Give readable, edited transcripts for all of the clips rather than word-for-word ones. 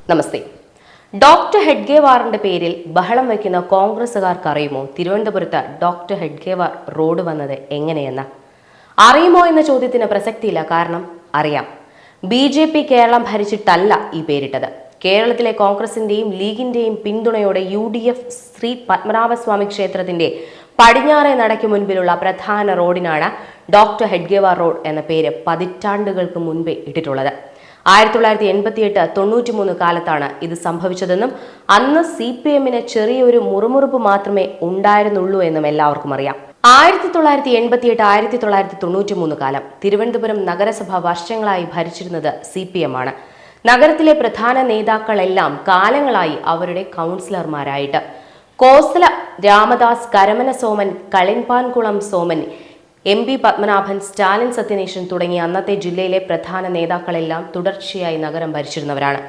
നമസ്തേ. Doctor ഹെഡ്ഗേവാറിന്റെ പേരിൽ ബഹളം വയ്ക്കുന്ന കോൺഗ്രസുകാർക്ക് അറിയുമോ തിരുവനന്തപുരത്ത് ഡോക്ടർ ഹെഡ്ഗേവാർ റോഡ് വന്നത് എങ്ങനെയെന്ന്? അറിയുമോ എന്ന ചോദ്യത്തിന് പ്രസക്തിയില്ല. കാരണം അറിയാം. BJP കേരളം ഭരിച്ചിട്ടല്ല ഈ പേരിട്ടത്. കേരളത്തിലെ കോൺഗ്രസിന്റെയും ലീഗിന്റെയും പിന്തുണയോടെ UDF ശ്രീ പത്മനാഭസ്വാമി ക്ഷേത്രത്തിന്റെ പടിഞ്ഞാറേ നടയ്ക്ക് മുൻപിലുള്ള പ്രധാന റോഡിനാണ് ഡോക്ടർ ഹെഡ്ഗേവാർ റോഡ് എന്ന പേര് പതിറ്റാണ്ടുകൾക്ക് മുൻപേ ഇട്ടിട്ടുള്ളത്. 1988-93 കാലത്താണ് ഇത് സംഭവിച്ചതെന്നും അന്ന് CPM-ന് ചെറിയൊരു മുറുമുറുപ്പ് മാത്രമേ ഉണ്ടായിരുന്നുള്ളൂ എന്നും എല്ലാവർക്കും അറിയാം. 1988-1993 കാലം തിരുവനന്തപുരം നഗരസഭ വർഷങ്ങളായി ഭരിച്ചിരുന്നത് CPM ആണ്. നഗരത്തിലെ പ്രധാന നേതാക്കളെല്ലാം കാലങ്ങളായി അവരുടെ കൗൺസിലർമാരായിട്ട് കോസല രാമദാസ്, കരമന സോമൻ, കളിൻപാൻകുളം സോമൻ, MP പത്മനാഭൻ, സ്റ്റാലിൻ സത്യനേശൻ തുടങ്ങിയ അന്നത്തെ ജില്ലയിലെ പ്രധാന നേതാക്കളെല്ലാം തുടർച്ചയായി നഗരം ഭരിച്ചിരുന്നവരാണ്.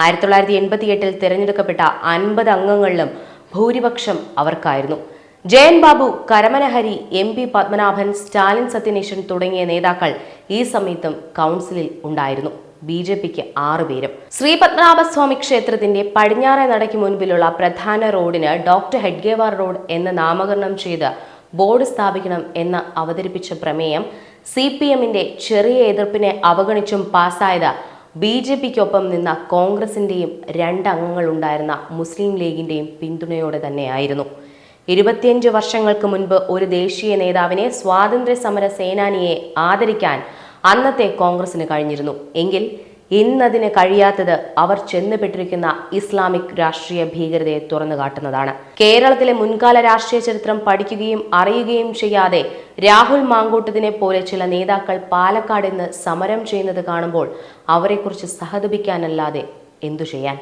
1988 തിരഞ്ഞെടുക്കപ്പെട്ട 50 അംഗങ്ങളിലും ഭൂരിപക്ഷം അവർക്കായിരുന്നു. ജയൻ ബാബു, കരമന ഹരി, MP പത്മനാഭൻ, സ്റ്റാലിൻ സത്യനേശൻ തുടങ്ങിയ നേതാക്കൾ ഈ സമയത്തും കൗൺസിലിൽ ഉണ്ടായിരുന്നു. BJPക്ക് 6 പേരും. ശ്രീ പത്മനാഭസ്വാമി ക്ഷേത്രത്തിന്റെ പടിഞ്ഞാറേ നടയ്ക്ക് മുൻപിലുള്ള പ്രധാന റോഡിന് ഡോക്ടർ ഹെഡ്ഗേവാർ റോഡ് എന്ന് നാമകരണം ചെയ്ത് ബോർഡ് സ്ഥാപിക്കണം എന്ന് അവതരിപ്പിച്ച പ്രമേയം CPM-ന്റെ ചെറിയ എതിർപ്പിനെ അവഗണിച്ചും പാസ്സായത് BJPക്കൊപ്പം നിന്ന കോൺഗ്രസിന്റെയും 2 അംഗങ്ങൾ ഉണ്ടായിരുന്ന മുസ്ലിം ലീഗിന്റെയും പിന്തുണയോടെ തന്നെയായിരുന്നു. 25 വർഷങ്ങൾക്ക് മുൻപ് ഒരു ദേശീയ നേതാവിനെ, സ്വാതന്ത്ര്യ സമര സേനാനിയെ ആദരിക്കാൻ അന്നത്തെ കോൺഗ്രസിന് കഴിഞ്ഞിരുന്നു എങ്കിൽ ഇന്നതിന് കഴിയാത്തത് അവർ ചെന്നുപെട്ടിരിക്കുന്ന ഇസ്ലാമിക് രാഷ്ട്രീയ ഭീകരതയെ തുറന്നു കാട്ടുന്നതാണ്. കേരളത്തിലെ മുൻകാല രാഷ്ട്രീയ ചരിത്രം പഠിക്കുകയും അറിയുകയും ചെയ്യാതെ രാഹുൽ മാങ്കൂട്ടത്തിനെ പോലെ ചില നേതാക്കൾ പാലക്കാട് നിന്ന് സമരം ചെയ്യുന്നത് കാണുമ്പോൾ അവരെക്കുറിച്ച് സഹതപിക്കാനല്ലാതെ എന്തു ചെയ്യാൻ?